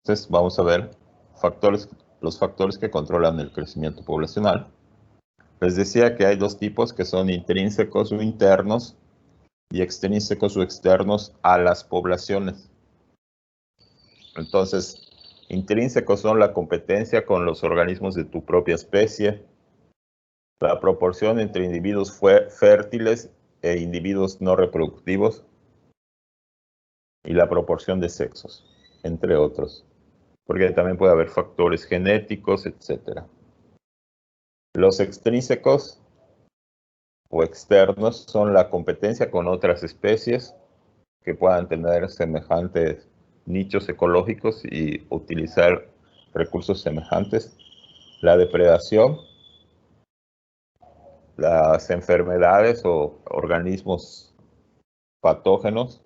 Entonces vamos a ver los factores que controlan el crecimiento poblacional. Les decía que hay dos tipos que son intrínsecos o internos y extrínsecos o externos a las poblaciones. Entonces, intrínsecos son la competencia con los organismos de tu propia especie, la proporción entre individuos fértiles e individuos no reproductivos y la proporción de sexos, entre otros, porque también puede haber factores genéticos, etc. Los extrínsecos o externos son la competencia con otras especies que puedan tener semejantes nichos ecológicos y utilizar recursos semejantes, la depredación, las enfermedades o organismos patógenos,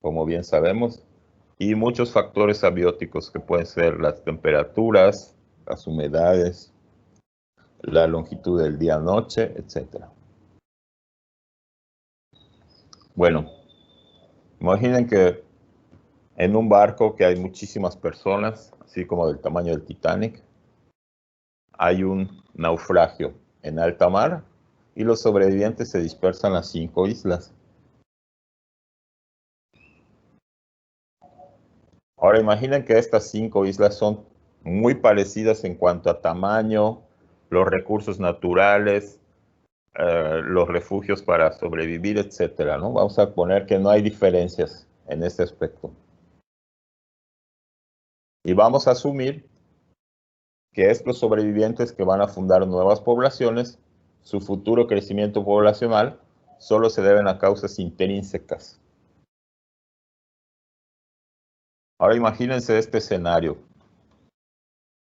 como bien sabemos, y muchos factores abióticos que pueden ser las temperaturas, las humedades, la longitud del día-noche, etc. Bueno, imaginen que en un barco que hay muchísimas personas, así como del tamaño del Titanic, hay un naufragio en alta mar y los sobrevivientes se dispersan a 5 islas. Ahora imaginen que estas 5 islas son muy parecidas en cuanto a tamaño, los recursos naturales, los refugios para sobrevivir, etcétera, ¿no? Vamos a poner que no hay diferencias en este aspecto. Y vamos a asumir que estos sobrevivientes que van a fundar nuevas poblaciones, su futuro crecimiento poblacional, solo se deben a causas intrínsecas. Ahora imagínense este escenario.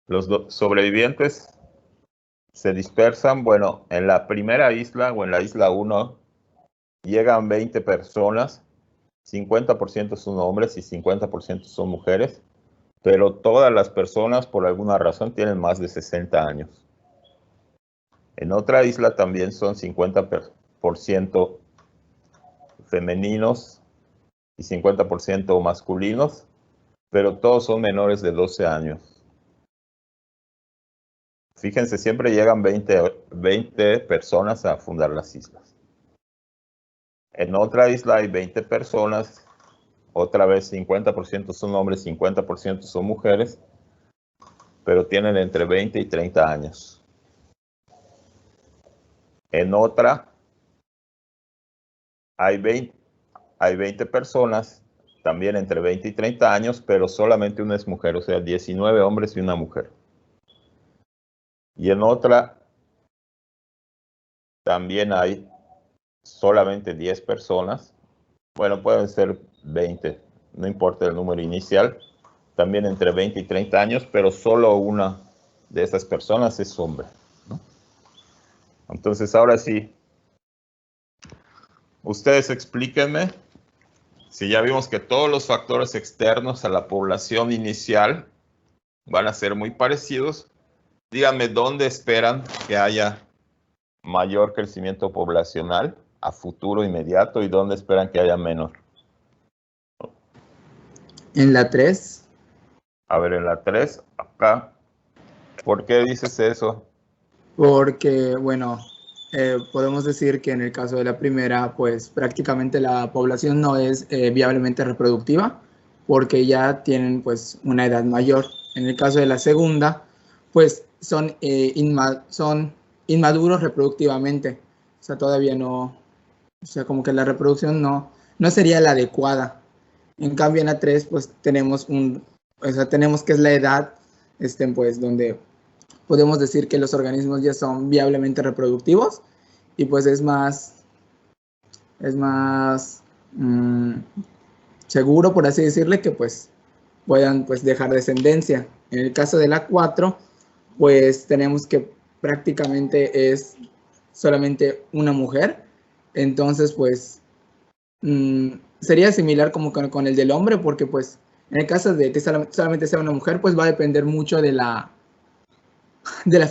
Los sobrevivientes se dispersan, bueno, en la primera isla o en la isla 1 llegan 20 personas, 50% son hombres y 50% son mujeres, pero todas las personas por alguna razón tienen más de 60 años. En otra isla también son 50% femeninos y 50% masculinos, pero todos son menores de 12 años. Fíjense, siempre llegan 20 personas a fundar las islas. En otra isla hay 20 personas, otra vez 50% son hombres, 50% son mujeres, pero tienen entre 20 y 30 años. En otra hay 20 personas, también entre 20 y 30 años, pero solamente una es mujer, o sea, 19 hombres y una mujer. Y en otra también hay solamente 10 personas, bueno, pueden ser 20, no importa el número inicial, también entre 20 y 30 años, pero solo una de esas personas es hombre, ¿no? Entonces, ahora sí, ustedes explíquenme, si ya vimos que todos los factores externos a la población inicial van a ser muy parecidos, díganme dónde esperan que haya mayor crecimiento poblacional a futuro inmediato y dónde esperan que haya menor. En la 3. A ver, en la 3, acá. ¿Por qué dices eso? Porque, bueno, podemos decir que en el caso de la primera, pues prácticamente la población no es viablemente reproductiva porque ya tienen pues una edad mayor. En el caso de la segunda, pues son inmaduros reproductivamente. O sea, todavía no, o sea, como que la reproducción no sería la adecuada. En cambio, en la 3, pues tenemos tenemos que es la edad, pues donde podemos decir que los organismos ya son viablemente reproductivos y pues es más seguro, por así decirle, que pues puedan pues dejar descendencia. En el caso de la 4, pues tenemos que prácticamente es solamente una mujer, entonces pues sería similar como con el del hombre, porque pues en el caso de que solamente sea una mujer, pues va a depender mucho de la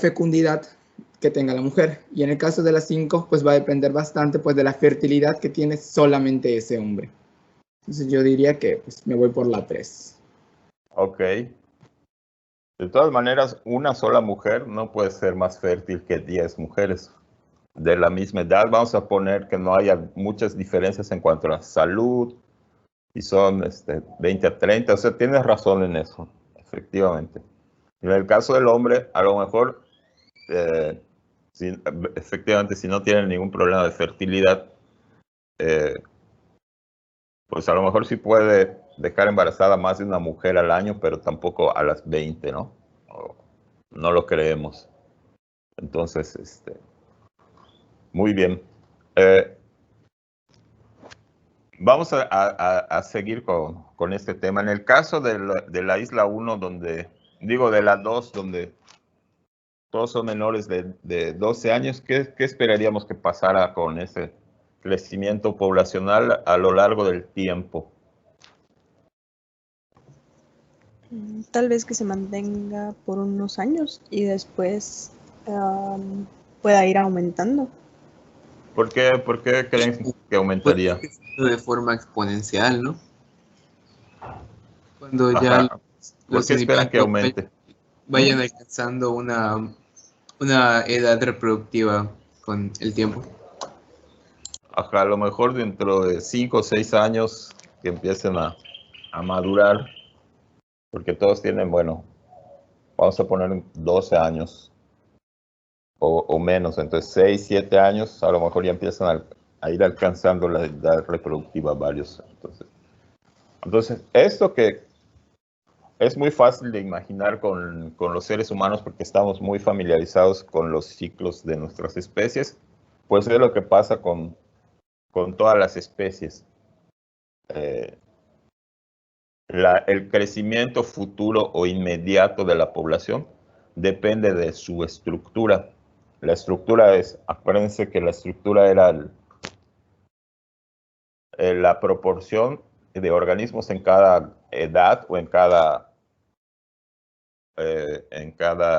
fecundidad que tenga la mujer. Y en el caso de las 5, pues va a depender bastante pues de la fertilidad que tiene solamente ese hombre. Entonces yo diría que pues, me voy por la 3. Ok. De todas maneras, una sola mujer no puede ser más fértil que 10 mujeres de la misma edad. Vamos a poner que no haya muchas diferencias en cuanto a la salud, y son 20 a 30. O sea, tienes razón en eso, efectivamente. En el caso del hombre, a lo mejor, efectivamente, si no tienen ningún problema de fertilidad, eh, pues a lo mejor sí puede dejar embarazada más de una mujer al año, pero tampoco a las 20, ¿no? No lo creemos. Entonces, muy bien. Vamos a seguir con este tema. En el caso de la isla 1, de la 2, donde todos son menores de 12 años, ¿qué esperaríamos que pasara con ese crecimiento poblacional a lo largo del tiempo? Tal vez que se mantenga por unos años y después pueda ir aumentando. ¿Por qué creen que aumentaría? De forma exponencial, ¿no? Cuando Ajá. ya ¿Por qué esperan que aumente? vayan alcanzando una edad reproductiva con el tiempo. Ajá, a lo mejor dentro de 5 o 6 años que empiecen a madurar, porque todos tienen, bueno, vamos a poner 12 años o menos, entonces 6, 7 años, a lo mejor ya empiezan a ir alcanzando la edad reproductiva varios. Entonces, esto que es muy fácil de imaginar con los seres humanos porque estamos muy familiarizados con los ciclos de nuestras especies, pues es lo que pasa con todas las especies. El crecimiento futuro o inmediato de la población depende de su estructura. La estructura acuérdense que la estructura era la proporción de organismos en cada edad o en cada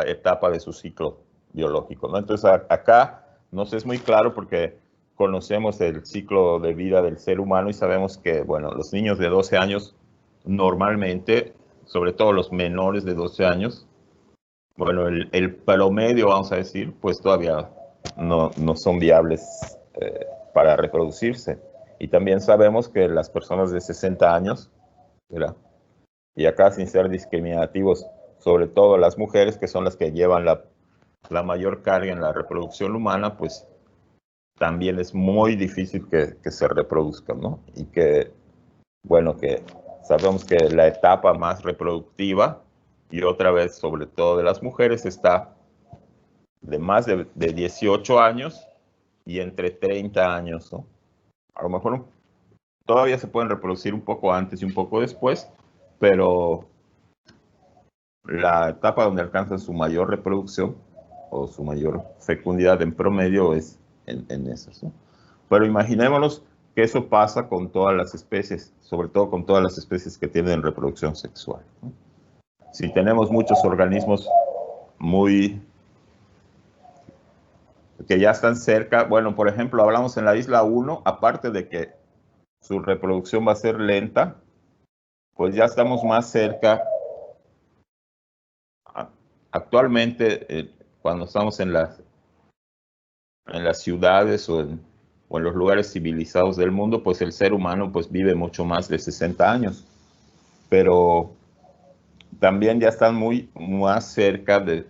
etapa de su ciclo biológico, ¿no? Entonces acá nos es muy claro porque conocemos el ciclo de vida del ser humano y sabemos que, bueno, los niños de 12 años normalmente, sobre todo los menores de 12 años, bueno, el promedio, vamos a decir, pues todavía no son viables para reproducirse. Y también sabemos que las personas de 60 años, ¿verdad? Y acá sin ser discriminativos, sobre todo las mujeres, que son las que llevan la mayor carga en la reproducción humana, pues también es muy difícil que se reproduzcan, ¿no? Y que, bueno, que sabemos que la etapa más reproductiva, y otra vez sobre todo de las mujeres, está de más de 18 años y entre 30 años, ¿no? A lo mejor todavía se pueden reproducir un poco antes y un poco después, pero la etapa donde alcanzan su mayor reproducción o su mayor fecundidad en promedio es en esas, ¿no? Pero imaginémonos que eso pasa con todas las especies, sobre todo con todas las especies que tienen reproducción sexual, ¿no? Si tenemos muchos organismos que ya están cerca, bueno, por ejemplo, hablamos en la isla 1, aparte de que su reproducción va a ser lenta, pues ya estamos más cerca. Actualmente, cuando estamos en las ciudades o en los lugares civilizados del mundo, pues el ser humano pues vive mucho más de 60 años. Pero también ya están más cerca de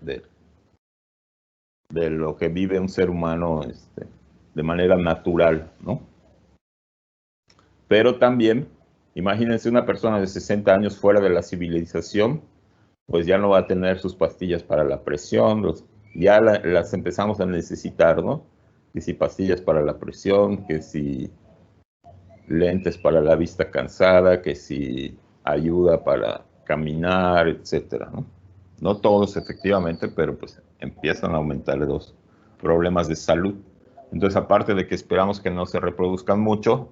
lo que vive un ser humano de manera natural, ¿no? Pero también, imagínense una persona de 60 años fuera de la civilización, pues ya no va a tener sus pastillas para la presión, ya las empezamos a necesitar, ¿no? Que si pastillas para la presión, que si lentes para la vista cansada, que si ayuda para caminar, etcétera, ¿no? No todos efectivamente, pero pues empiezan a aumentar los problemas de salud. Entonces, aparte de que esperamos que no se reproduzcan mucho,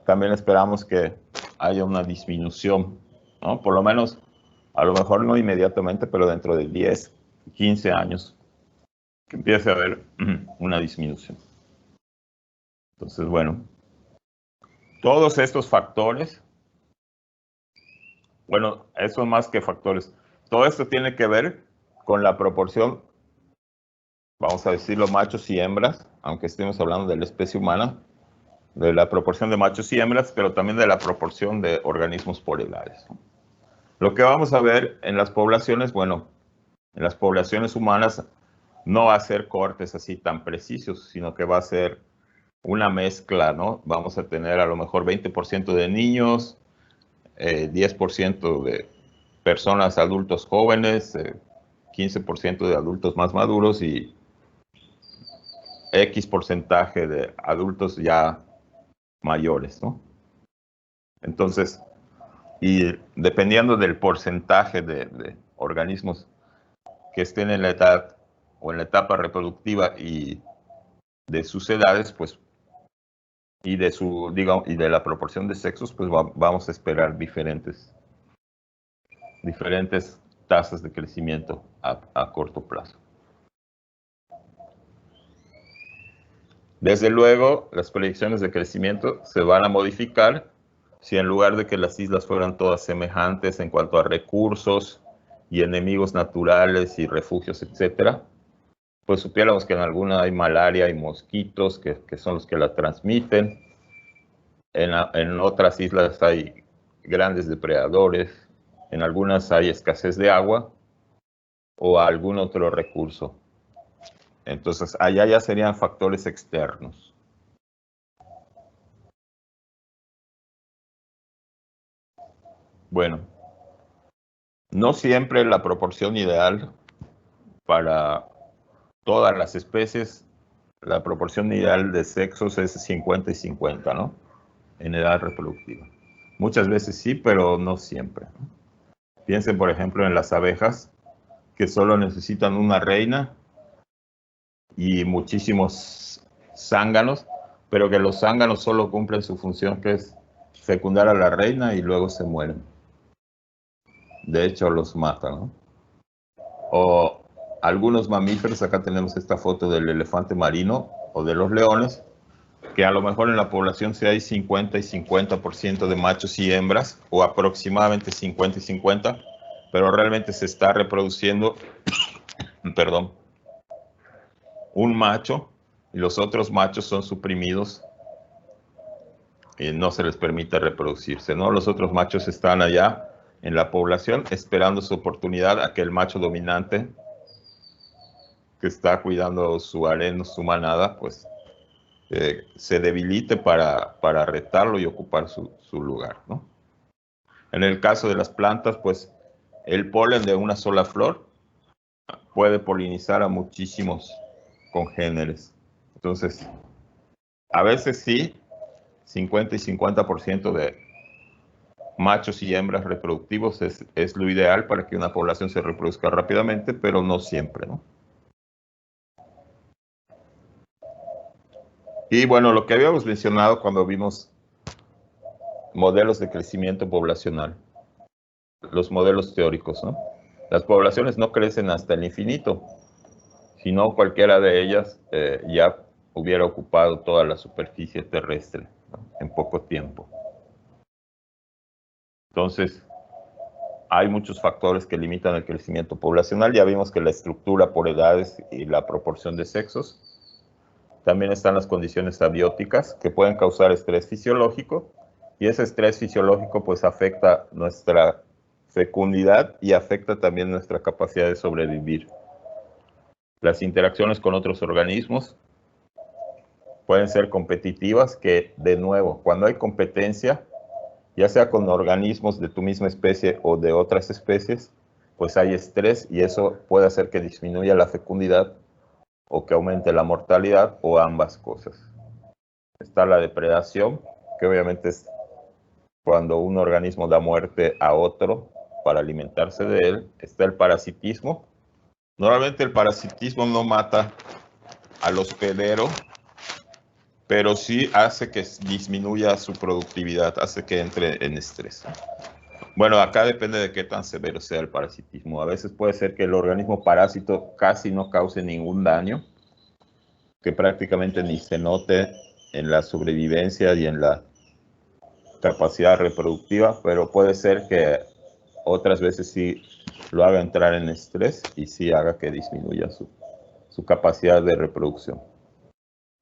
también esperamos que haya una disminución, ¿no? Por lo menos, a lo mejor no inmediatamente, pero dentro de 10, 15 años, que empiece a haber una disminución. Entonces, bueno, todos estos factores Bueno, eso más que factores. Todo esto tiene que ver con la proporción, vamos a decirlo, machos y hembras, aunque estemos hablando de la especie humana, de la proporción de machos y hembras, pero también de la proporción de organismos por edades. Lo que vamos a ver en las poblaciones, bueno, en las poblaciones humanas no va a ser cortes así tan precisos, sino que va a ser una mezcla, ¿no? Vamos a tener a lo mejor 20% de niños, 10% de personas, adultos jóvenes, 15% de adultos más maduros y X porcentaje de adultos ya mayores, ¿no? Entonces, y dependiendo del porcentaje de organismos que estén en la edad o en la etapa reproductiva y de sus edades, pues, y de su, digamos, y de la proporción de sexos, pues vamos a esperar diferentes tasas de crecimiento a corto plazo. Desde luego, las proyecciones de crecimiento se van a modificar si en lugar de que las islas fueran todas semejantes en cuanto a recursos y enemigos naturales y refugios, etcétera, pues supiéramos que en alguna hay malaria y mosquitos que son los que la transmiten. En otras islas hay grandes depredadores, en algunas hay escasez de agua o algún otro recurso. Entonces, allá ya serían factores externos. Bueno, no siempre la proporción ideal para todas las especies, la proporción ideal de sexos es 50 y 50, ¿no? En edad reproductiva. Muchas veces sí, pero no siempre. Piensen, por ejemplo, en las abejas, que solo necesitan una reina y muchísimos zánganos, pero que los zánganos solo cumplen su función, que es fecundar a la reina y luego se mueren. De hecho, los matan, ¿no? O algunos mamíferos, acá tenemos esta foto del elefante marino o de los leones, que a lo mejor en la población sí hay 50 y 50% de machos y hembras, o aproximadamente 50 y 50, pero realmente se está reproduciendo, perdón, un macho y los otros machos son suprimidos y no se les permite reproducirse, ¿no? Los otros machos están allá en la población esperando su oportunidad a que el macho dominante que está cuidando su harén, su manada, pues se debilite para retarlo y ocupar su lugar, ¿no? En el caso de las plantas, pues el polen de una sola flor puede polinizar a muchísimos congéneres. Entonces, a veces sí, 50 y 50% de machos y hembras reproductivos es lo ideal para que una población se reproduzca rápidamente, pero no siempre, ¿no? Y bueno, lo que habíamos mencionado cuando vimos modelos de crecimiento poblacional, los modelos teóricos, ¿no? Las poblaciones no crecen hasta el infinito, sino cualquiera de ellas ya hubiera ocupado toda la superficie terrestre, ¿no? En poco tiempo. Entonces, hay muchos factores que limitan el crecimiento poblacional. Ya vimos que la estructura por edades y la proporción de sexos. También están las condiciones abióticas que pueden causar estrés fisiológico, y ese estrés fisiológico pues afecta nuestra fecundidad y afecta también nuestra capacidad de sobrevivir. Las interacciones con otros organismos pueden ser competitivas, que de nuevo, cuando hay competencia, ya sea con organismos de tu misma especie o de otras especies, pues hay estrés y eso puede hacer que disminuya la fecundidad o que aumente la mortalidad o ambas cosas. Está la depredación, que obviamente es cuando un organismo da muerte a otro para alimentarse de él. Está el parasitismo. Normalmente el parasitismo no mata al hospedero, pero sí hace que disminuya su productividad, hace que entre en estrés. Bueno, acá depende de qué tan severo sea el parasitismo. A veces puede ser que el organismo parásito casi no cause ningún daño, que prácticamente ni se note en la sobrevivencia y en la capacidad reproductiva, pero puede ser que otras veces sí lo haga entrar en estrés y sí haga que disminuya su capacidad de reproducción.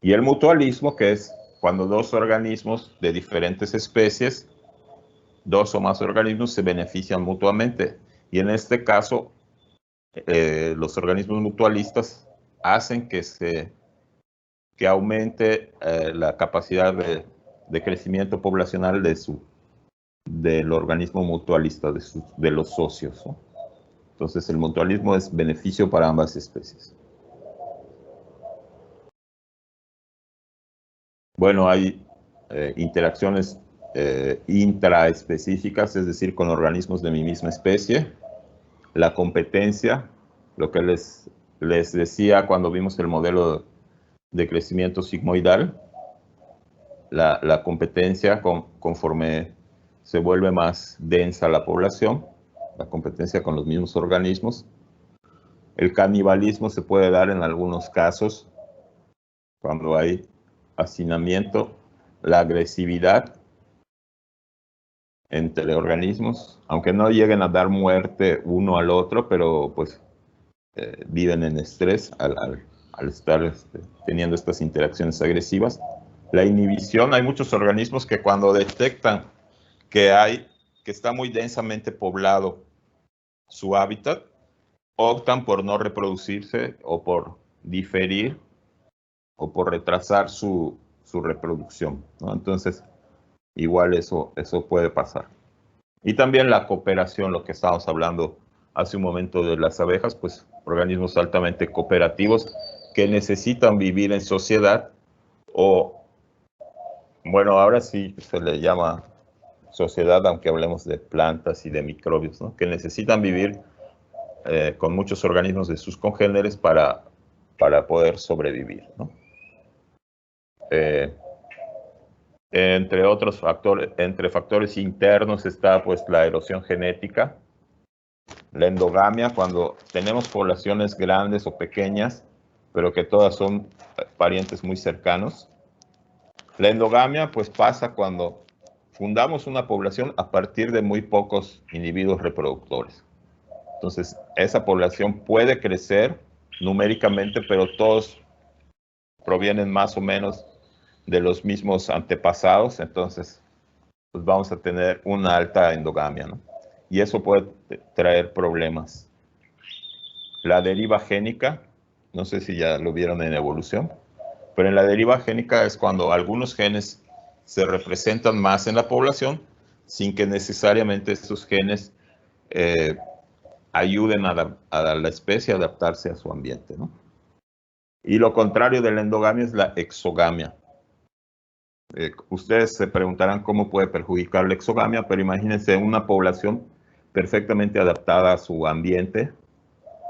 Y el mutualismo, que es cuando dos organismos de diferentes especies, dos o más organismos, se benefician mutuamente. Y en este caso, los organismos mutualistas hacen que aumente la capacidad de crecimiento poblacional del organismo mutualista, de los socios, ¿no? Entonces el mutualismo es beneficio para ambas especies. Bueno, hay interacciones intraespecíficas, es decir, con organismos de mi misma especie. La competencia, lo que les decía cuando vimos el modelo de crecimiento sigmoidal, la competencia conforme se vuelve más densa la población, la competencia con los mismos organismos. El canibalismo se puede dar en algunos casos cuando hay hacinamiento, la agresividad entre organismos, aunque no lleguen a dar muerte uno al otro, pero pues viven en estrés al estar teniendo estas interacciones agresivas. La inhibición, hay muchos organismos que cuando detectan que está muy densamente poblado su hábitat, optan por no reproducirse o por diferir o por retrasar su reproducción, ¿no? Entonces, igual eso puede pasar. Y también la cooperación, lo que estábamos hablando hace un momento de las abejas, pues organismos altamente cooperativos que necesitan vivir en sociedad o, bueno, ahora sí se le llama sociedad, aunque hablemos de plantas y de microbios, ¿no? Que necesitan vivir con muchos organismos de sus congéneres para poder sobrevivir, ¿no? Entre otros factores, entre factores internos está pues la erosión genética, la endogamia, cuando tenemos poblaciones grandes o pequeñas, pero que todas son parientes muy cercanos. La endogamia pues pasa cuando fundamos una población a partir de muy pocos individuos reproductores. Entonces, esa población puede crecer numéricamente, pero todos provienen más o menos de los mismos antepasados, entonces pues vamos a tener una alta endogamia, ¿no? Y eso puede traer problemas. La deriva génica, no sé si ya lo vieron en evolución, pero en la deriva génica es cuando algunos genes se representan más en la población sin que necesariamente estos genes ayuden a la especie a adaptarse a su ambiente, ¿no? Y lo contrario de la endogamia es la exogamia. Ustedes se preguntarán cómo puede perjudicar la exogamia, pero imagínense una población perfectamente adaptada a su ambiente,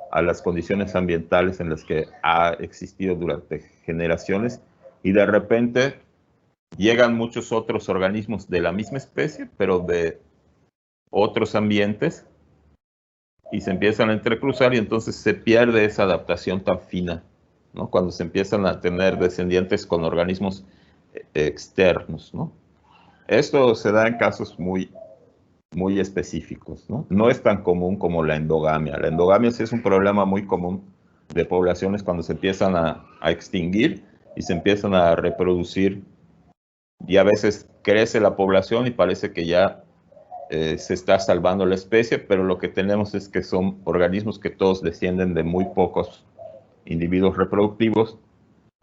a las condiciones ambientales en las que ha existido durante generaciones, y de repente llegan muchos otros organismos de la misma especie, pero de otros ambientes, y se empiezan a entrecruzar y entonces se pierde esa adaptación tan fina, ¿no? Cuando se empiezan a tener descendientes con organismos externos, ¿no? Esto se da en casos muy específicos, ¿no? No es tan común como la endogamia. La endogamia sí es un problema muy común de poblaciones cuando se empiezan a extinguir y se empiezan a reproducir, y a veces crece la población y parece que ya se está salvando la especie, pero lo que tenemos es que son organismos que todos descienden de muy pocos individuos reproductivos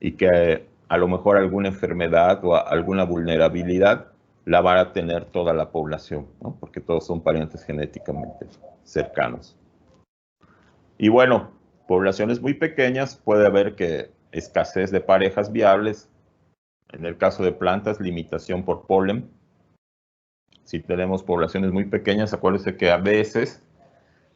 y que a lo mejor alguna enfermedad o alguna vulnerabilidad la va a tener toda la población, ¿no? Porque todos son parientes genéticamente cercanos. Y bueno, poblaciones muy pequeñas puede haber que escasez de parejas viables. En el caso de plantas, limitación por polen. Si tenemos poblaciones muy pequeñas, acuérdense que a veces,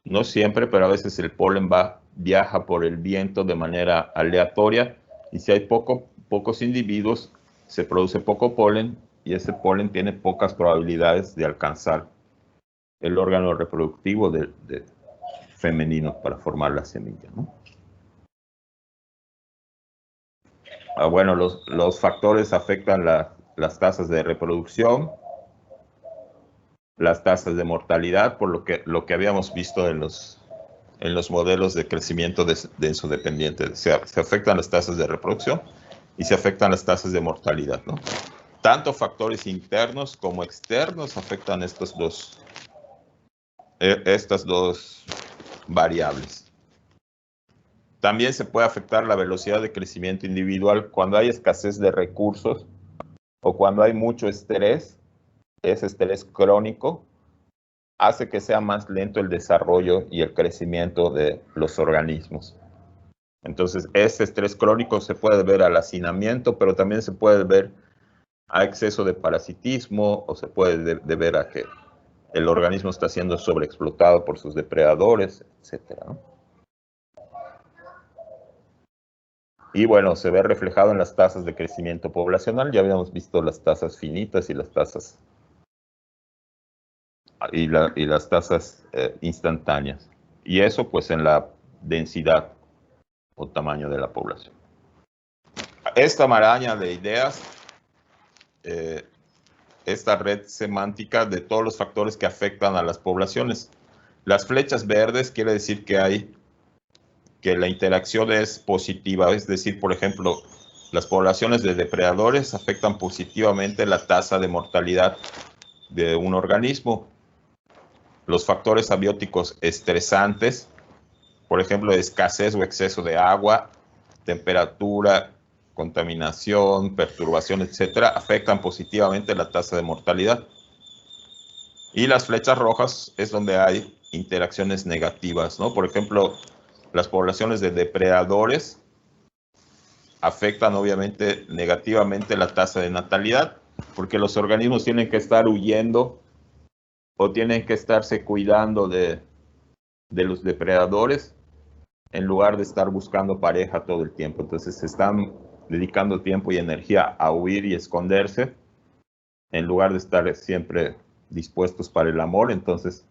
no siempre, pero a veces el polen viaja por el viento de manera aleatoria, y si hay pocos individuos, se produce poco polen, y ese polen tiene pocas probabilidades de alcanzar el órgano reproductivo femenino para formar la semilla, ¿no? Bueno, los factores afectan las tasas de reproducción. las tasas de mortalidad, por lo que habíamos visto en los modelos de crecimiento denso-dependiente. Se afectan las tasas de reproducción y se afectan las tasas de mortalidad, ¿no? Tanto factores internos como externos afectan estas dos variables. También se puede afectar la velocidad de crecimiento individual cuando hay escasez de recursos o cuando hay mucho estrés. Ese estrés crónico hace que sea más lento el desarrollo y el crecimiento de los organismos. Entonces, ese estrés crónico se puede ver al hacinamiento, pero también se puede ver a exceso de parasitismo, o se puede deber a que el organismo está siendo sobreexplotado por sus depredadores, etc., ¿no? Y bueno, se ve reflejado en las tasas de crecimiento poblacional. Ya habíamos visto las tasas finitas y las tasas y las tasas instantáneas. Y eso pues en la densidad o tamaño de la población. Esta maraña de ideas, esta red semántica de todos los factores que afectan a las poblaciones. Las flechas verdes quiere decir que la interacción es positiva, es decir, por ejemplo, las poblaciones de depredadores afectan positivamente la tasa de mortalidad de un organismo. Los factores abióticos estresantes, por ejemplo, escasez o exceso de agua, temperatura, contaminación, perturbación, etcétera, afectan positivamente la tasa de mortalidad. Y las flechas rojas es donde hay interacciones negativas, ¿no? Por ejemplo, las poblaciones de depredadores afectan obviamente negativamente la tasa de natalidad, porque los organismos tienen que estar huyendo o tienen que estarse cuidando de los depredadores en lugar de estar buscando pareja todo el tiempo. Entonces se están dedicando tiempo y energía a huir y esconderse en lugar de estar siempre dispuestos para el amor. Entonces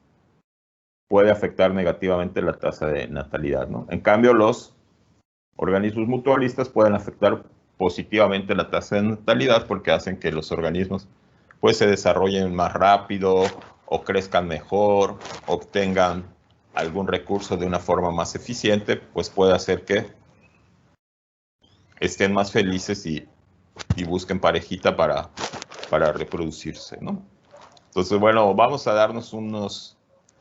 puede afectar negativamente la tasa de natalidad, ¿no? En cambio, los organismos mutualistas pueden afectar positivamente la tasa de natalidad porque hacen que los organismos pues se desarrollen más rápido o crezcan mejor, obtengan algún recurso de una forma más eficiente, pues puede hacer que estén más felices y busquen parejita para reproducirse, ¿no? Entonces, bueno, vamos a darnos unos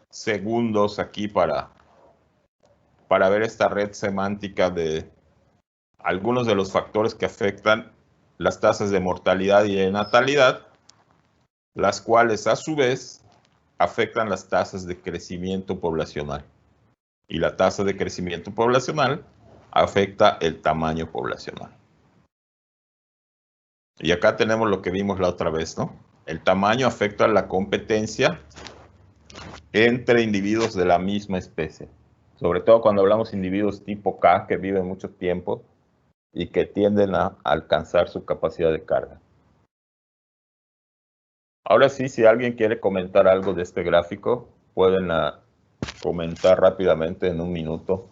segundos aquí para ver esta red semántica de algunos de los factores que afectan las tasas de mortalidad y de natalidad, las cuales a su vez afectan las tasas de crecimiento poblacional. Y la tasa de crecimiento poblacional afecta el tamaño poblacional. Y acá tenemos lo que vimos la otra vez, ¿no? El tamaño afecta la competencia entre individuos de la misma especie. Sobre todo cuando hablamos de individuos tipo K que viven mucho tiempo y que tienden a alcanzar su capacidad de carga. Ahora sí, si alguien quiere comentar algo de este gráfico, pueden comentar rápidamente en un minuto.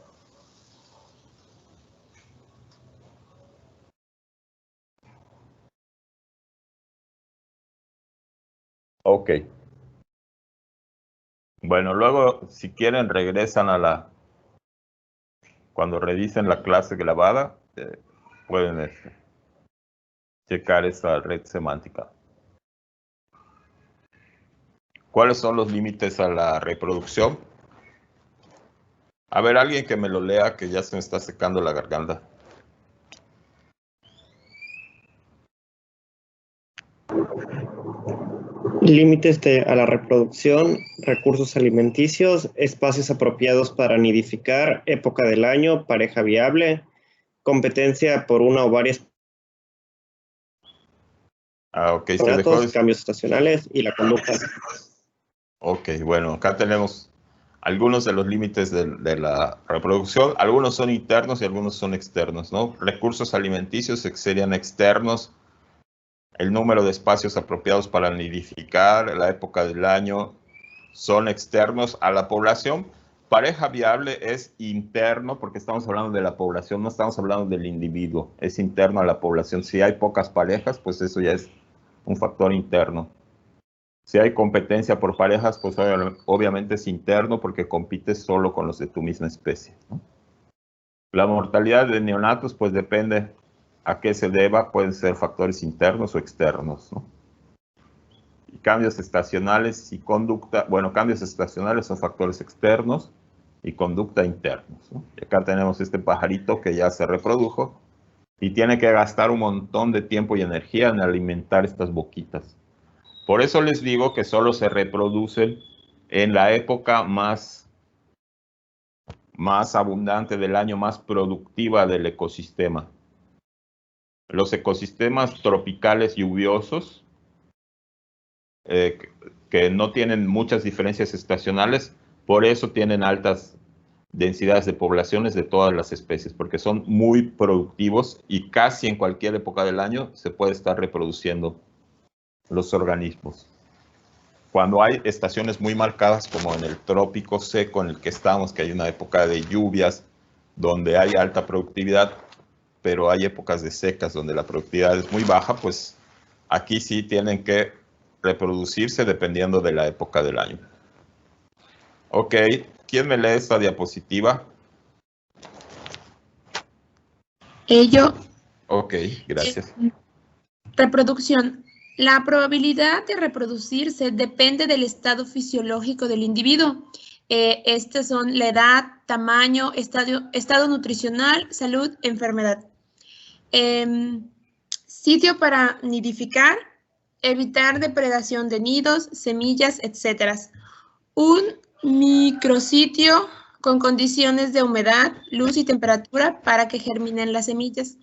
Ok. Bueno, luego, si quieren, regresan cuando revisen la clase grabada, pueden checar esta red semántica. ¿Cuáles son los límites a la reproducción? A ver, alguien que me lo lea, que ya se me está secando la garganta. Límites a la reproducción, recursos alimenticios, espacios apropiados para nidificar, época del año, pareja viable, competencia por una o varias Ok, se dejó cambios estacionales y la conducta. Ok, bueno, acá tenemos algunos de los límites de la reproducción. Algunos son internos y algunos son externos, ¿no? Recursos alimenticios serían externos. El número de espacios apropiados para nidificar, la época del año, son externos a la población. Pareja viable es interno, porque estamos hablando de la población, no estamos hablando del individuo, es interno a la población. Si hay pocas parejas, pues eso ya es un factor interno. Si hay competencia por parejas, pues obviamente es interno porque compites solo con los de tu misma especie, ¿no? La mortalidad de neonatos, pues depende a qué se deba, pueden ser factores internos o externos, ¿no? Y cambios estacionales y conducta, bueno, cambios estacionales son factores externos y conducta internos, ¿no? Y acá tenemos este pajarito que ya se reprodujo y tiene que gastar un montón de tiempo y energía en alimentar estas boquitas. Por eso les digo que solo se reproducen en la época más abundante del año, más productiva del ecosistema. Los ecosistemas tropicales lluviosos, que no tienen muchas diferencias estacionales, por eso tienen altas densidades de poblaciones de todas las especies, porque son muy productivos y casi en cualquier época del año se puede estar reproduciendo los organismos. Cuando hay estaciones muy marcadas, como en el trópico seco en el que estamos, que hay una época de lluvias donde hay alta productividad, pero hay épocas de secas donde la productividad es muy baja, pues aquí sí tienen que reproducirse dependiendo de la época del año. Ok, ¿quién me lee esta diapositiva? Yo. Ok, gracias. Reproducción. La probabilidad de reproducirse depende del estado fisiológico del individuo. Estas son la edad, tamaño, estado nutricional, salud, enfermedad. Sitio para nidificar, evitar depredación de nidos, semillas, etc. Un micrositio con condiciones de humedad, luz y temperatura para que germinen las semillas.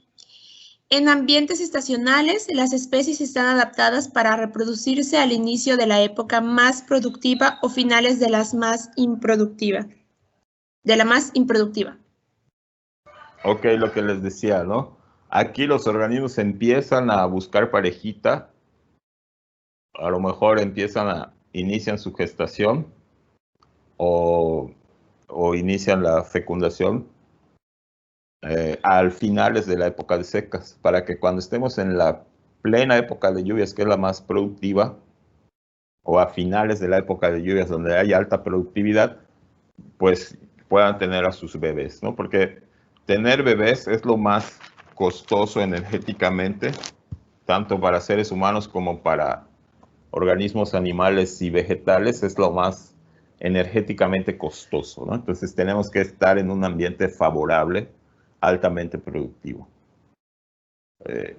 En ambientes estacionales, las especies están adaptadas para reproducirse al inicio de la época más productiva o finales de la más improductiva. Ok, lo que les decía, ¿no? Aquí los organismos empiezan a buscar parejita, a lo mejor inician su gestación o inician la fecundación al finales de la época de secas, para que cuando estemos en la plena época de lluvias, que es la más productiva, o a finales de la época de lluvias donde hay alta productividad, pues puedan tener a sus bebés, ¿no? Porque tener bebés es lo más costoso energéticamente, tanto para seres humanos como para organismos animales y vegetales, es lo más energéticamente costoso, ¿no? Entonces tenemos que estar en un ambiente favorable, altamente productivo.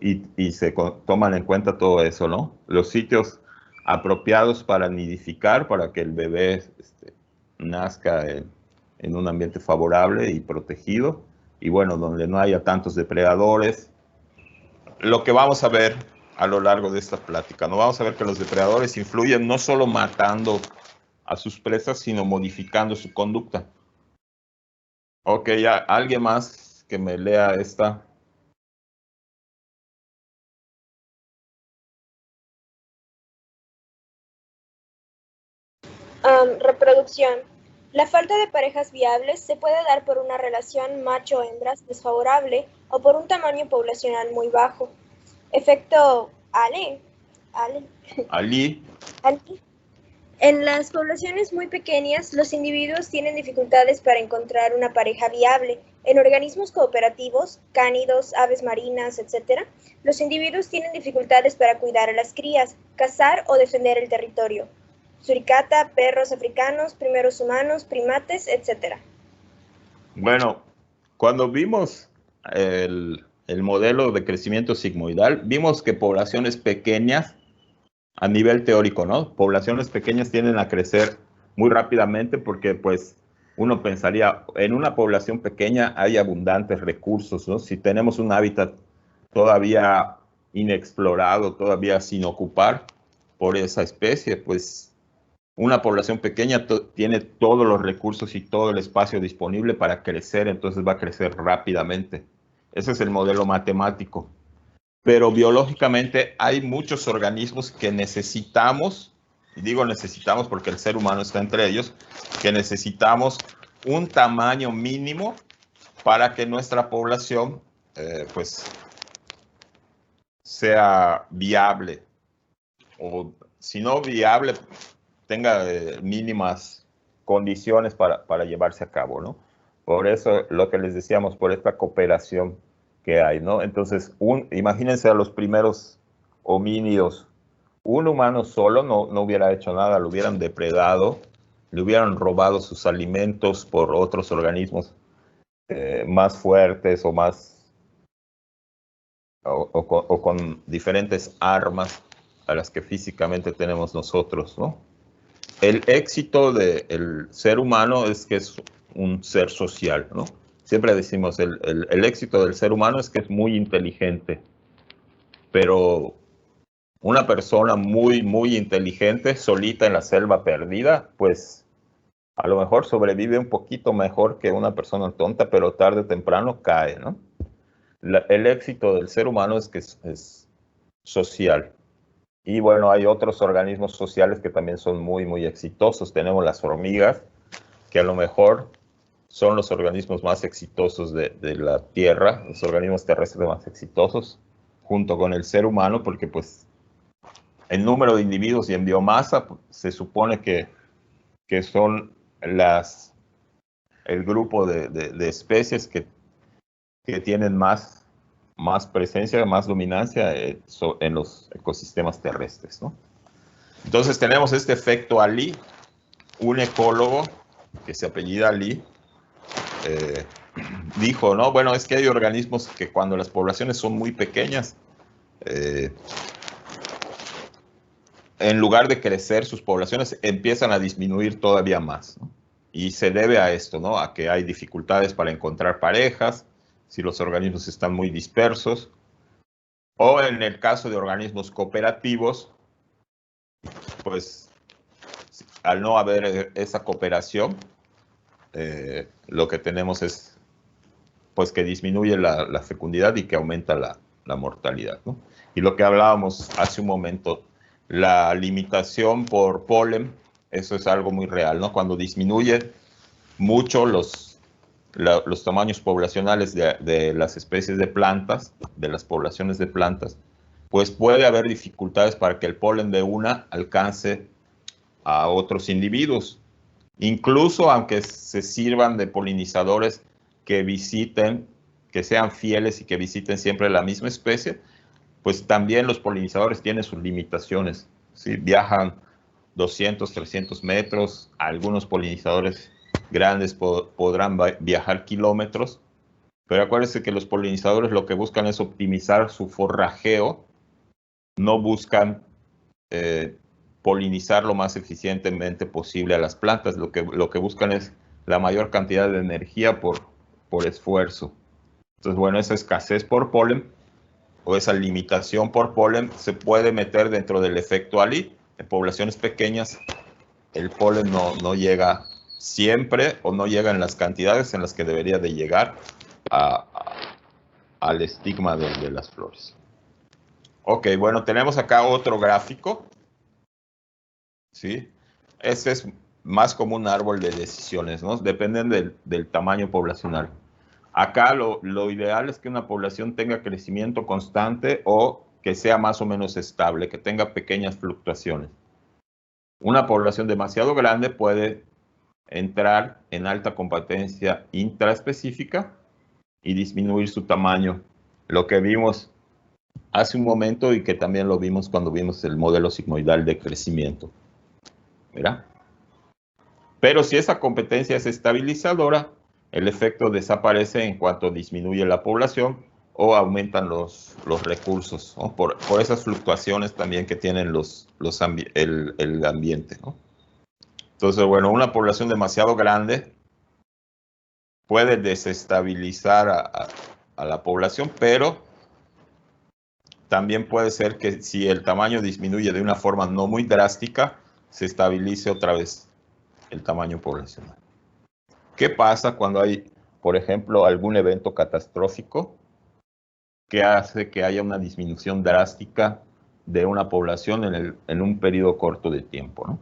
Y se toman en cuenta todo eso, ¿no? Los sitios apropiados para nidificar, para que el bebé nazca en un ambiente favorable y protegido, y bueno, donde no haya tantos depredadores. Lo que vamos a ver a lo largo de esta plática, ¿no? Vamos a ver que los depredadores influyen no solo matando a sus presas, sino modificando su conducta. Ok, ya, ¿alguien más que me lea esta? Reproducción. La falta de parejas viables se puede dar por una relación macho-hembras desfavorable o por un tamaño poblacional muy bajo. Efecto Ali. En las poblaciones muy pequeñas, los individuos tienen dificultades para encontrar una pareja viable. En organismos cooperativos, cánidos, aves marinas, etc., los individuos tienen dificultades para cuidar a las crías, cazar o defender el territorio. Suricata, perros africanos, primeros humanos, primates, etc. Bueno, cuando vimos el modelo de crecimiento sigmoidal, vimos que poblaciones pequeñas, a nivel teórico, ¿no? Poblaciones pequeñas tienden a crecer muy rápidamente porque, pues, uno pensaría, en una población pequeña hay abundantes recursos, ¿no? Si tenemos un hábitat todavía inexplorado, todavía sin ocupar por esa especie, pues una población pequeña tiene todos los recursos y todo el espacio disponible para crecer, entonces va a crecer rápidamente. Ese es el modelo matemático. Pero biológicamente hay muchos organismos que necesitamos, y digo necesitamos porque el ser humano está entre ellos, que necesitamos un tamaño mínimo para que nuestra población pues sea viable o si no viable, tenga mínimas condiciones para llevarse a cabo, ¿no? Por eso lo que les decíamos, por esta cooperación que hay, ¿no? Entonces, imagínense a los primeros homínidos. Un humano solo no hubiera hecho nada, lo hubieran depredado, le hubieran robado sus alimentos por otros organismos más fuertes o más o con diferentes armas a las que físicamente tenemos nosotros, ¿no? El éxito del ser humano es que es un ser social, ¿no? Siempre decimos, el éxito del ser humano es que es muy inteligente, pero una persona muy, muy inteligente, solita en la selva perdida, pues a lo mejor sobrevive un poquito mejor que una persona tonta, pero tarde o temprano cae, ¿no? El éxito del ser humano es que es social. Y bueno, hay otros organismos sociales que también son muy, muy exitosos. Tenemos las hormigas, que a lo mejor son los organismos más exitosos de la Tierra, los organismos terrestres más exitosos, junto con el ser humano, porque pues en número de individuos y en biomasa se supone que son el grupo de especies que tienen más presencia, más dominancia en los ecosistemas terrestres, ¿no? Entonces tenemos este efecto Ali, un ecólogo que se apellida Ali, dijo, ¿no? Bueno, es que hay organismos que cuando las poblaciones son muy pequeñas, en lugar de crecer sus poblaciones, empiezan a disminuir todavía más, ¿no? Y se debe a esto, ¿no? A que hay dificultades para encontrar parejas, si los organismos están muy dispersos, o en el caso de organismos cooperativos, pues al no haber esa cooperación, lo que tenemos es pues que disminuye la fecundidad y que aumenta la mortalidad, ¿no? Y lo que hablábamos hace un momento, la limitación por polen, eso es algo muy real, ¿no? Cuando disminuye mucho los tamaños poblacionales de las especies de plantas, de las poblaciones de plantas, pues puede haber dificultades para que el polen de una alcance a otros individuos. Incluso aunque se sirvan de polinizadores que visiten, que sean fieles y que visiten siempre la misma especie, pues también los polinizadores tienen sus limitaciones, ¿sí? Viajan 200, 300 metros, algunos polinizadores grandes podrán viajar kilómetros, pero acuérdense que los polinizadores lo que buscan es optimizar su forrajeo, no buscan polinizar lo más eficientemente posible a las plantas, lo que buscan es la mayor cantidad de energía por esfuerzo. Entonces, bueno, esa escasez por polen o esa limitación por polen se puede meter dentro del efecto Ali. En poblaciones pequeñas el polen no llega siempre o no llega en las cantidades en las que debería de llegar al estigma de las flores. Ok, bueno, tenemos acá otro gráfico, ¿sí? Este es más como un árbol de decisiones, ¿no? Dependen del tamaño poblacional. Acá lo ideal es que una población tenga crecimiento constante o que sea más o menos estable, que tenga pequeñas fluctuaciones. Una población demasiado grande puede entrar en alta competencia intraespecífica y disminuir su tamaño. Lo que vimos hace un momento y que también lo vimos cuando vimos el modelo sigmoidal de crecimiento. ¿Mira? Pero si esa competencia es estabilizadora, el efecto desaparece en cuanto disminuye la población o aumentan los recursos, ¿no? Por esas fluctuaciones también que tienen el ambiente, ¿no? Entonces, bueno, una población demasiado grande puede desestabilizar a la población, pero también puede ser que si el tamaño disminuye de una forma no muy drástica, se estabilice otra vez el tamaño poblacional. ¿Qué pasa cuando hay, por ejemplo, algún evento catastrófico que hace que haya una disminución drástica de una población en un periodo corto de tiempo, ¿no?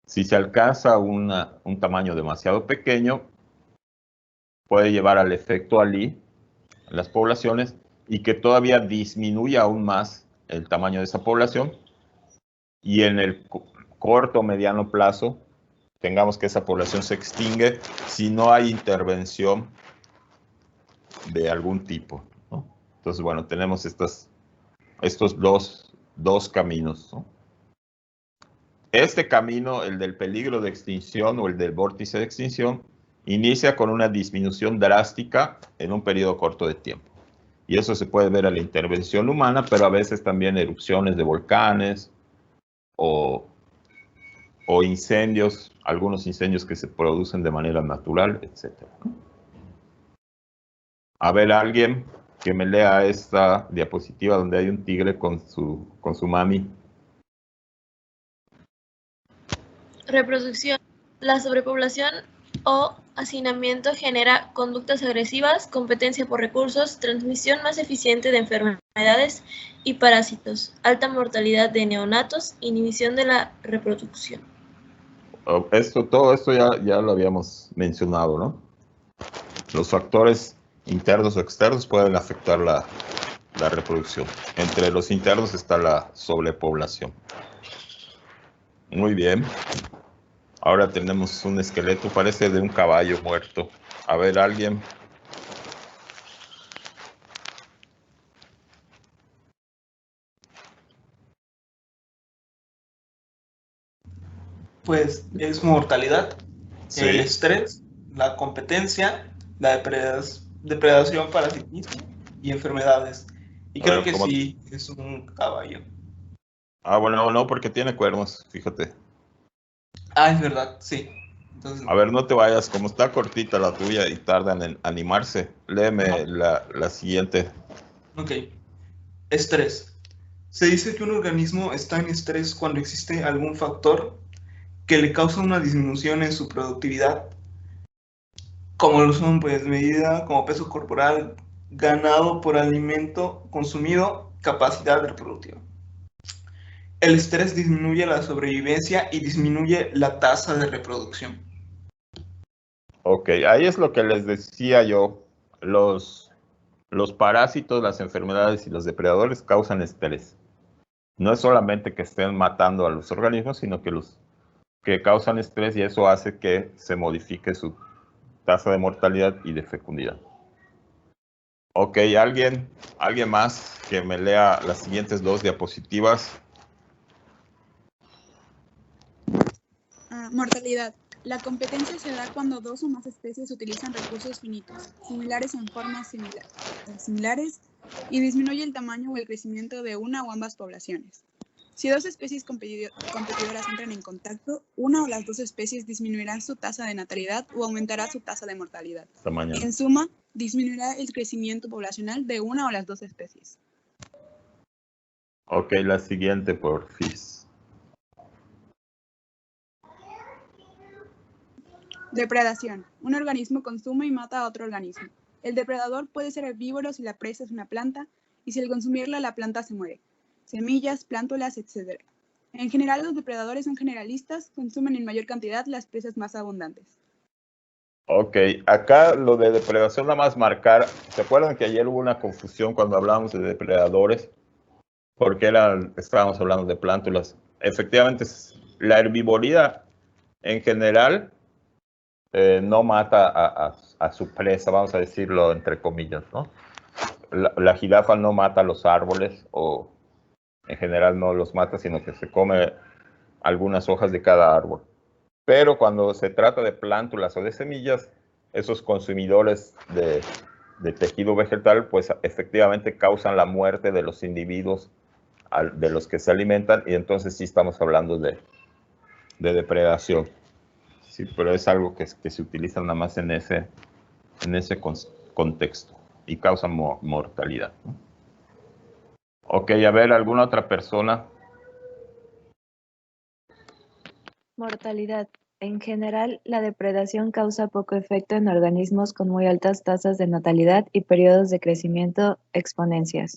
Si se alcanza un tamaño demasiado pequeño, puede llevar al efecto Ali en las poblaciones y que todavía disminuya aún más el tamaño de esa población y en el corto o mediano plazo tengamos que esa población se extingue si no hay intervención de algún tipo, ¿no? Entonces, bueno, tenemos estos dos caminos, ¿no? Este camino, el del peligro de extinción o el del vórtice de extinción, inicia con una disminución drástica en un periodo corto de tiempo. Y eso se puede ver a la intervención humana, pero a veces también erupciones de volcanes o incendios, algunos incendios que se producen de manera natural, etc. A ver, alguien que me lea esta diapositiva donde hay un tigre con su mami. Reproducción. La sobrepoblación o hacinamiento genera conductas agresivas, competencia por recursos, transmisión más eficiente de enfermedades y parásitos, alta mortalidad de neonatos, inhibición de la reproducción. Todo esto ya lo habíamos mencionado, ¿no? Los factores internos o externos pueden afectar la reproducción. Entre los internos está la sobrepoblación. Muy bien. Ahora tenemos un esqueleto, parece de un caballo muerto. A ver, alguien. Pues es mortalidad, Sí. el estrés, la competencia, la depredación, parasitismo y enfermedades. Y creo que sí es un caballo. Ah, bueno, no, porque tiene cuernos, fíjate. Ah, es verdad, sí. Entonces, a ver, no te vayas, como está cortita la tuya y tardan en animarse. Léeme la siguiente. Ok. Estrés. Se dice que un organismo está en estrés cuando existe algún factor que le causa una disminución en su productividad, como lo son, pues, medida como peso corporal, ganado por alimento consumido, capacidad reproductiva. El estrés disminuye la sobrevivencia y disminuye la tasa de reproducción. Ok, ahí es lo que les decía yo. Los parásitos, las enfermedades y los depredadores causan estrés. No es solamente que estén matando a los organismos, sino que causan estrés y eso hace que se modifique su tasa de mortalidad y de fecundidad. Ok, ¿alguien más que me lea las siguientes dos diapositivas? Mortalidad. La competencia se da cuando dos o más especies utilizan recursos finitos, similares en formas similares, y disminuye el tamaño o el crecimiento de una o ambas poblaciones. Si dos especies competidoras entran en contacto, una o las dos especies disminuirán su tasa de natalidad o aumentará su tasa de mortalidad. En suma, disminuirá el crecimiento poblacional de una o las dos especies. Ok, la siguiente, porfis. Depredación. Un organismo consume y mata a otro organismo. El depredador puede ser herbívoro si la presa es una planta y si al consumirla la planta se muere. Semillas, plántulas, etc. En general, los depredadores son generalistas, consumen en mayor cantidad las presas más abundantes. Ok, acá lo de depredación nada más marcar. ¿Se acuerdan que ayer hubo una confusión cuando hablábamos de depredadores? Porque estábamos hablando de plántulas. Efectivamente, la herbivoría en general no mata a su presa, vamos a decirlo entre comillas, ¿no? La jirafa no mata a los árboles o en general no los mata, sino que se come algunas hojas de cada árbol. Pero cuando se trata de plántulas o de semillas, esos consumidores de tejido vegetal, pues efectivamente causan la muerte de los individuos de los que se alimentan, y entonces sí estamos hablando de depredación. Sí, pero es algo que se utiliza nada más en ese contexto y causa mortalidad, ¿no? Ok, a ver, ¿alguna otra persona? Mortalidad. En general, la depredación causa poco efecto en organismos con muy altas tasas de natalidad y periodos de crecimiento exponencial,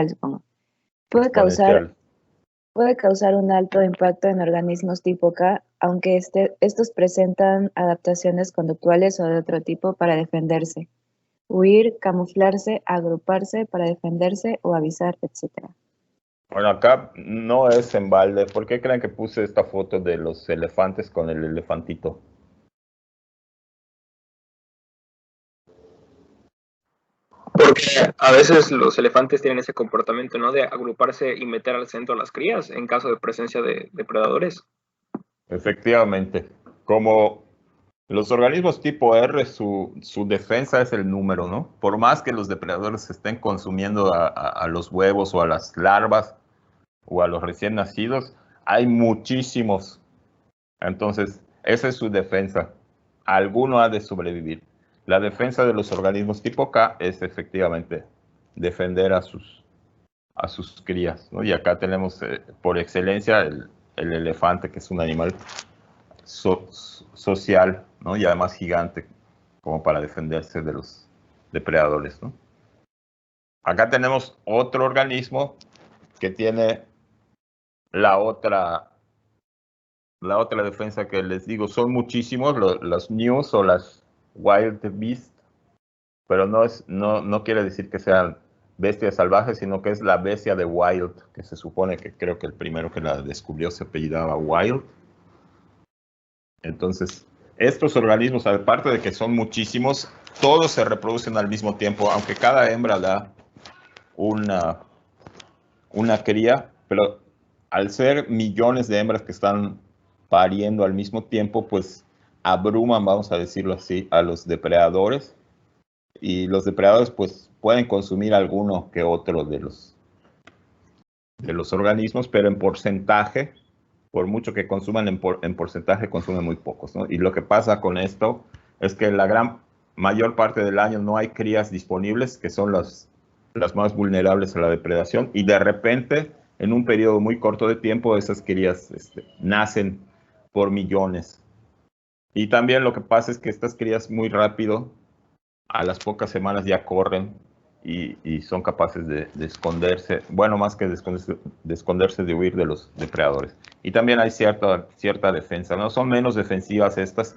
supongo. Puede causar un alto impacto en organismos tipo K, aunque estos presentan adaptaciones conductuales o de otro tipo para defenderse, huir, camuflarse, agruparse para defenderse o avisar, etc. Bueno, acá no es en balde. ¿Por qué creen que puse esta foto de los elefantes con el elefantito? Porque a veces los elefantes tienen ese comportamiento, ¿no? De agruparse y meter al centro a las crías en caso de presencia de depredadores. Efectivamente. Como los organismos tipo R, su defensa es el número, ¿no? Por más que los depredadores estén consumiendo a los huevos o a las larvas o a los recién nacidos, hay muchísimos. Entonces, esa es su defensa. Alguno ha de sobrevivir. La defensa de los organismos tipo K es efectivamente defender a sus crías, ¿no? Y acá tenemos por excelencia el elefante, que es un animal social, ¿no? Y además gigante, como para defenderse de los depredadores, ¿no? Acá tenemos otro organismo que tiene la otra defensa que les digo. Son muchísimos los News o las Wild Beast, pero no quiere decir que sean bestias salvajes, sino que es la bestia de Wild, que se supone que creo que el primero que la descubrió se apellidaba Wild. Entonces, estos organismos, aparte de que son muchísimos, todos se reproducen al mismo tiempo, aunque cada hembra da una cría, pero al ser millones de hembras que están pariendo al mismo tiempo, pues abruman, vamos a decirlo así, a los depredadores, y los depredadores pues pueden consumir alguno que otro de los organismos, pero en porcentaje, por mucho que consuman en porcentaje, consumen muy pocos, ¿no? Y lo que pasa con esto es que la mayor parte del año no hay crías disponibles, que son las más vulnerables a la depredación, y de repente, en un periodo muy corto de tiempo, esas crías nacen por millones. Y también lo que pasa es que estas crías muy rápido, a las pocas semanas ya corren y son capaces de esconderse, bueno, más que de esconderse, de huir de los depredadores. Y también hay cierta defensa, ¿no? Son menos defensivas estas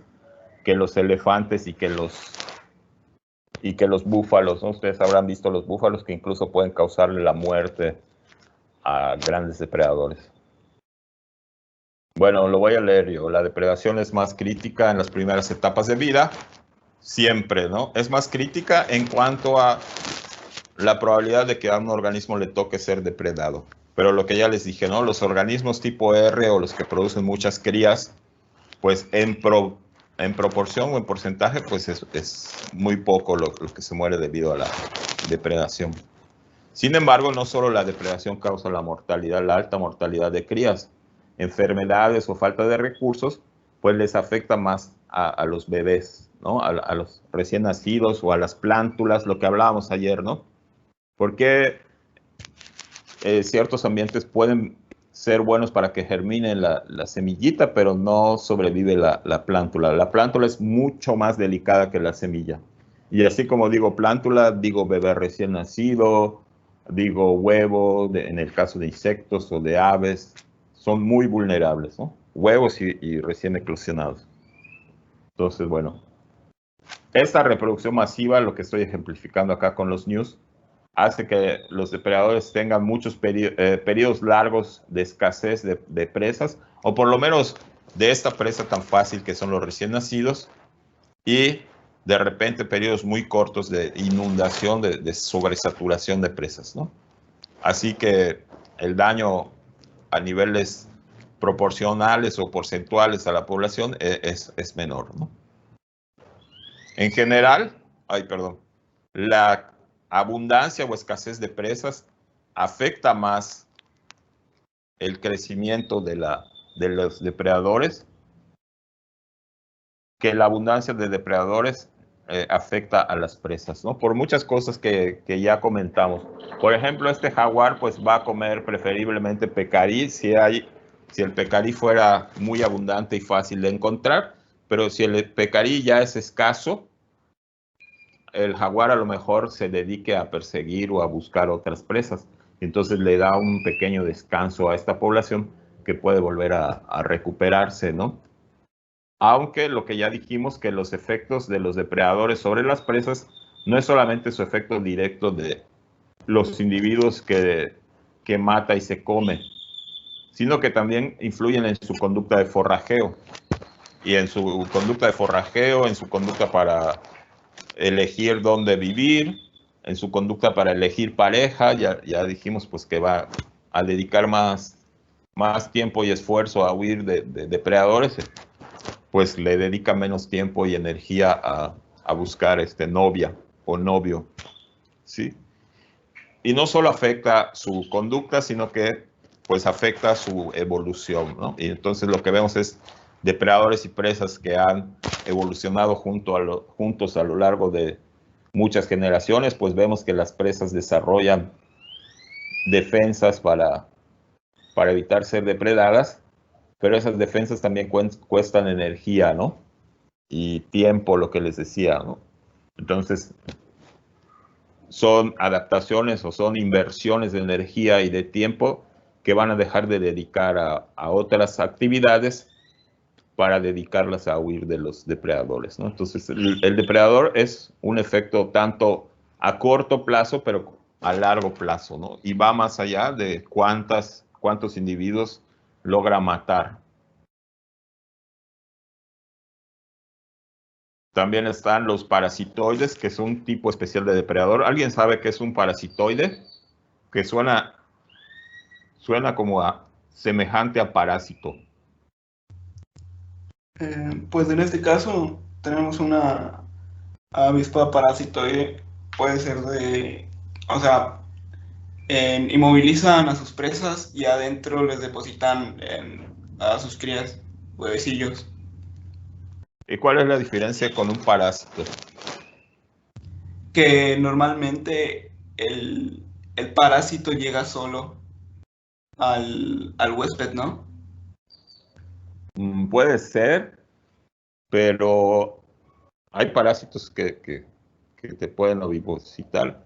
que los elefantes y que los búfalos, ¿no? Ustedes habrán visto los búfalos que incluso pueden causarle la muerte a grandes depredadores. Bueno, lo voy a leer yo. La depredación es más crítica en las primeras etapas de vida, siempre, ¿no? Es más crítica en cuanto a la probabilidad de que a un organismo le toque ser depredado. Pero lo que ya les dije, ¿no? Los organismos tipo R o los que producen muchas crías, pues en proporción o en porcentaje, pues es muy poco lo que se muere debido a la depredación. Sin embargo, no solo la depredación causa la alta mortalidad de crías. Enfermedades o falta de recursos, pues les afecta más a los bebés, ¿no? A los recién nacidos o a las plántulas, lo que hablábamos ayer, ¿no? Porque ciertos ambientes pueden ser buenos para que germine la semillita, pero no sobrevive la plántula. La plántula es mucho más delicada que la semilla. Y así como digo plántula, digo bebé recién nacido, digo huevo, en el caso de insectos o de aves, son muy vulnerables, ¿no? Huevos y recién eclosionados. Entonces, bueno, esta reproducción masiva, lo que estoy ejemplificando acá con los News, hace que los depredadores tengan muchos periodos largos de escasez de presas, o por lo menos de esta presa tan fácil que son los recién nacidos, y de repente periodos muy cortos de inundación, de sobresaturación de presas, ¿no? Así que el daño a niveles proporcionales o porcentuales a la población es menor, ¿no? En general, la abundancia o escasez de presas afecta más el crecimiento de los depredadores que la abundancia de depredadores afecta a las presas, ¿no? Por muchas cosas que ya comentamos. Por ejemplo, este jaguar pues va a comer preferiblemente pecarí si el pecarí fuera muy abundante y fácil de encontrar, pero si el pecarí ya es escaso, el jaguar a lo mejor se dedique a perseguir o a buscar otras presas. Entonces le da un pequeño descanso a esta población que puede volver a recuperarse, ¿no? Aunque lo que ya dijimos, que los efectos de los depredadores sobre las presas no es solamente su efecto directo de los individuos que que mata y se come, sino que también influyen en su conducta de forrajeo. Y en su conducta de forrajeo, en su conducta para elegir dónde vivir, en su conducta para elegir pareja, ya dijimos pues que va a dedicar más tiempo y esfuerzo a huir de depredadores, pues le dedica menos tiempo y energía a buscar novia o novio, ¿sí? Y no solo afecta su conducta, sino que pues afecta su evolución, ¿no? Y entonces lo que vemos es depredadores y presas que han evolucionado juntos a lo largo de muchas generaciones, pues vemos que las presas desarrollan defensas para evitar ser depredadas, pero esas defensas también cuestan energía, ¿no? Y tiempo, lo que les decía, ¿no? Entonces, son adaptaciones o son inversiones de energía y de tiempo que van a dejar de dedicar a otras actividades para dedicarlas a huir de los depredadores, ¿no? Entonces, el depredador es un efecto tanto a corto plazo, pero a largo plazo, ¿no? Y va más allá de cuántos individuos logra matar. También están los parasitoides, que son un tipo especial de depredador. ¿Alguien sabe qué es un parasitoide? Que suena como semejante a parásito. Pues en este caso tenemos una avispa parasitoide, puede ser inmovilizan a sus presas y adentro les depositan a sus crías, huevecillos. ¿Y cuál es la diferencia con un parásito? Que normalmente el parásito llega solo al huésped, ¿no? Puede ser, pero hay parásitos que te pueden ovipositar.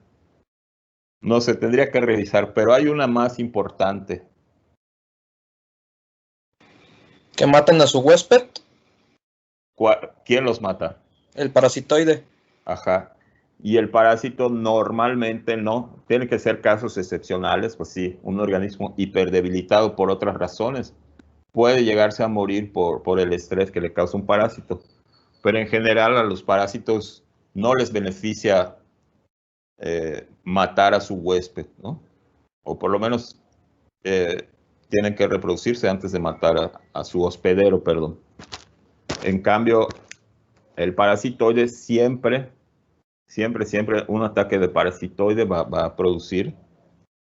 No sé, tendría que revisar, pero hay una más importante. ¿Que matan a su huésped? ¿Quién los mata? El parasitoide. Ajá. Y el parásito normalmente no. Tiene que ser casos excepcionales, pues sí, un organismo hiperdebilitado por otras razones puede llegarse a morir por el estrés que le causa un parásito. Pero en general a los parásitos no les beneficia matar a su huésped, ¿no? O por lo menos tienen que reproducirse antes de matar a su hospedero, perdón. En cambio, el parasitoide siempre un ataque de parasitoide va a producir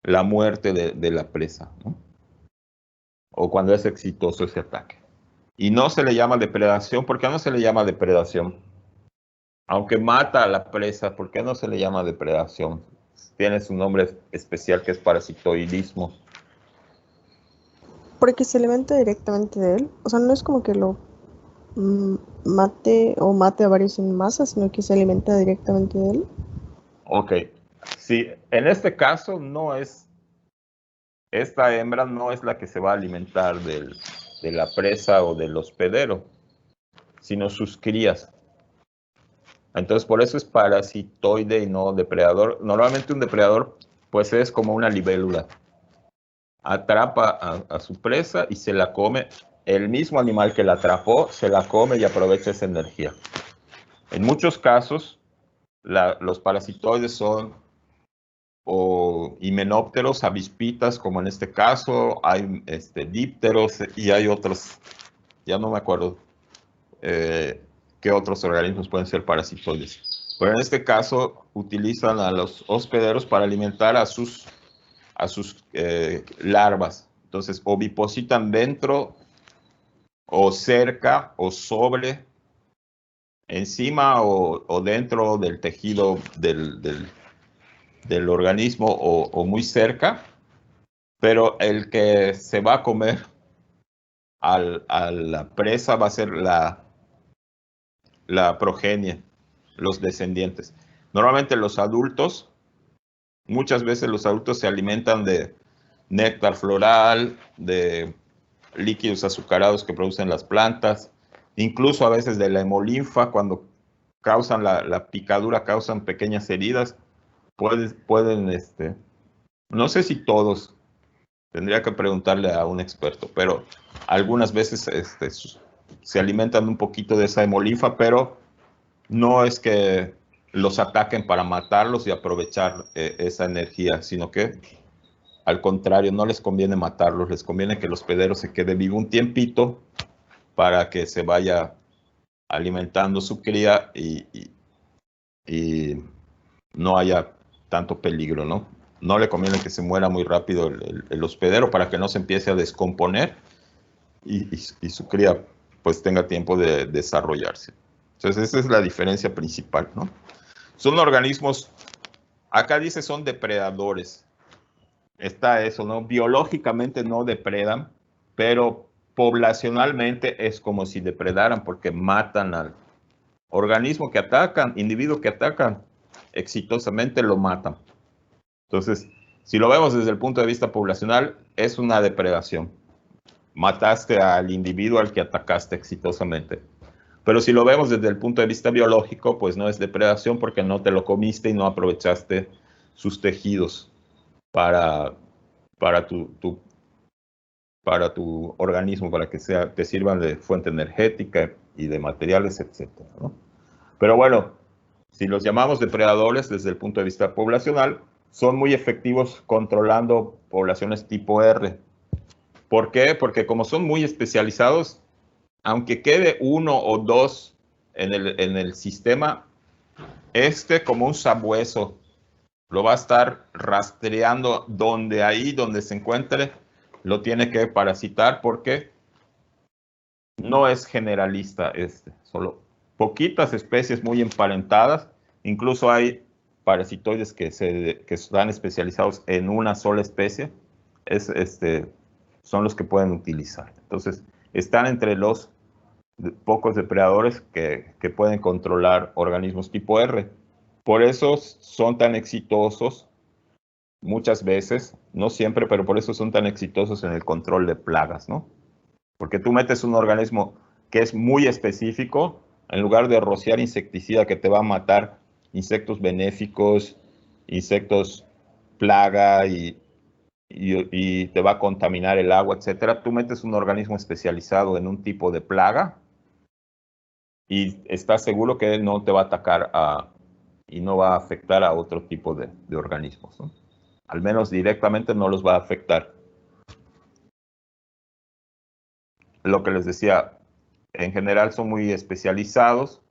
la muerte de la presa, ¿no? O cuando es exitoso ese ataque. Y no se le llama depredación. ¿Por qué no se le llama depredación? Aunque mata a la presa, ¿por qué no se le llama depredación? Tiene su nombre especial que es parasitoidismo. Porque se alimenta directamente de él. O sea, no es como que lo mate a varios en masa, sino que se alimenta directamente de él. Ok. Sí, en este caso no es... Esta hembra no es la que se va a alimentar de la presa o del hospedero, sino sus crías. Entonces, por eso es parasitoide y no depredador. Normalmente un depredador, pues es como una libélula. Atrapa a su presa y se la come. El mismo animal que la atrapó se la come y aprovecha esa energía. En muchos casos, los parasitoides son o himenópteros, avispitas, como en este caso, hay dípteros y hay otros, ya no me acuerdo qué otros organismos pueden ser parasitoides. Pero en este caso utilizan a los hospederos para alimentar a sus larvas. Entonces ovipositan dentro o cerca o sobre, encima o dentro del tejido del organismo o muy cerca, pero el que se va a comer a la presa va a ser la progenie, los descendientes. Normalmente muchas veces los adultos se alimentan de néctar floral, de líquidos azucarados que producen las plantas, incluso a veces de la hemolinfa, cuando causan la picadura, causan pequeñas heridas. Pueden, no sé si todos, Tendría que preguntarle a un experto, pero algunas veces se alimentan un poquito de esa hemolinfa, pero no es que los ataquen para matarlos y aprovechar esa energía, sino que al contrario, no les conviene matarlos, les conviene que el hospedero se quede vivo un tiempito para que se vaya alimentando su cría y no haya tanto peligro, ¿no? No le conviene que se muera muy rápido el hospedero para que no se empiece a descomponer y su cría pues tenga tiempo de desarrollarse. Entonces esa es la diferencia principal, ¿no? Son organismos, acá dice son depredadores. Está eso, ¿no? Biológicamente no depredan, pero poblacionalmente es como si depredaran porque matan al organismo que atacan, individuo que atacan, exitosamente lo matan. Entonces, si lo vemos desde el punto de vista poblacional, es una depredación. Mataste al individuo al que atacaste exitosamente. Pero si lo vemos desde el punto de vista biológico, pues no es depredación porque no te lo comiste y no aprovechaste sus tejidos para tu organismo, para que te sirvan de fuente energética y de materiales, etc., ¿no? Pero bueno, si los llamamos depredadores desde el punto de vista poblacional, son muy efectivos controlando poblaciones tipo R. ¿Por qué? Porque como son muy especializados, aunque quede uno o dos en el sistema, como un sabueso, lo va a estar rastreando donde se encuentre, lo tiene que parasitar porque no es generalista solo poquitas especies muy emparentadas, incluso hay parasitoides que están especializados en una sola especie, son los que pueden utilizar. Entonces, están entre los pocos depredadores que pueden controlar organismos tipo R. Por eso son tan exitosos muchas veces, no siempre, pero por eso son tan exitosos en el control de plagas, ¿no? Porque tú metes un organismo que es muy específico, en lugar de rociar insecticida que te va a matar insectos benéficos, insectos plaga y te va a contaminar el agua, etcétera. Tú metes un organismo especializado en un tipo de plaga y estás seguro que no te va a atacar y no va a afectar a otro tipo de organismos, ¿no? Al menos directamente no los va a afectar. Lo que les decía, en general son muy especializados,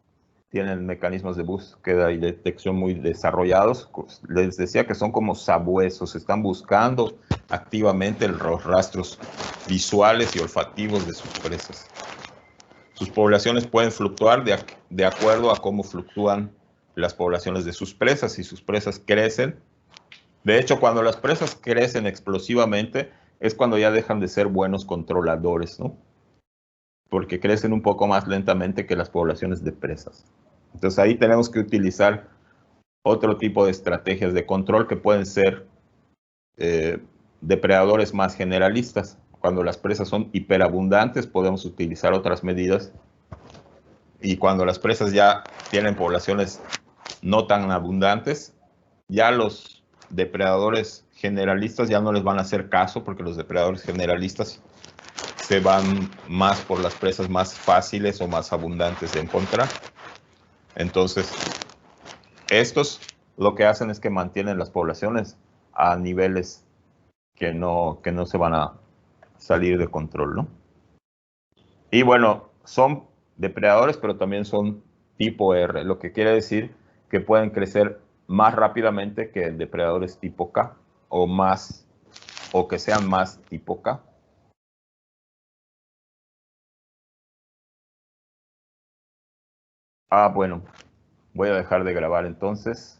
tienen mecanismos de búsqueda y detección muy desarrollados. Les decía que son como sabuesos, están buscando activamente los rastros visuales y olfativos de sus presas. Sus poblaciones pueden fluctuar de acuerdo a cómo fluctúan las poblaciones de sus presas. Si sus presas crecen, de hecho, cuando las presas crecen explosivamente, es cuando ya dejan de ser buenos controladores, ¿no? Porque crecen un poco más lentamente que las poblaciones de presas. Entonces ahí tenemos que utilizar otro tipo de estrategias de control que pueden ser depredadores más generalistas. Cuando las presas son hiperabundantes, podemos utilizar otras medidas. Y cuando las presas ya tienen poblaciones no tan abundantes, ya los depredadores generalistas ya no les van a hacer caso, porque los depredadores generalistas se van más por las presas más fáciles o más abundantes de encontrar. Entonces, estos lo que hacen es que mantienen las poblaciones a niveles que no se van a salir de control, ¿no? Y bueno, son depredadores, pero también son tipo R, lo que quiere decir que pueden crecer más rápidamente que depredadores tipo K o que sean más tipo K. Bueno, voy a dejar de grabar entonces.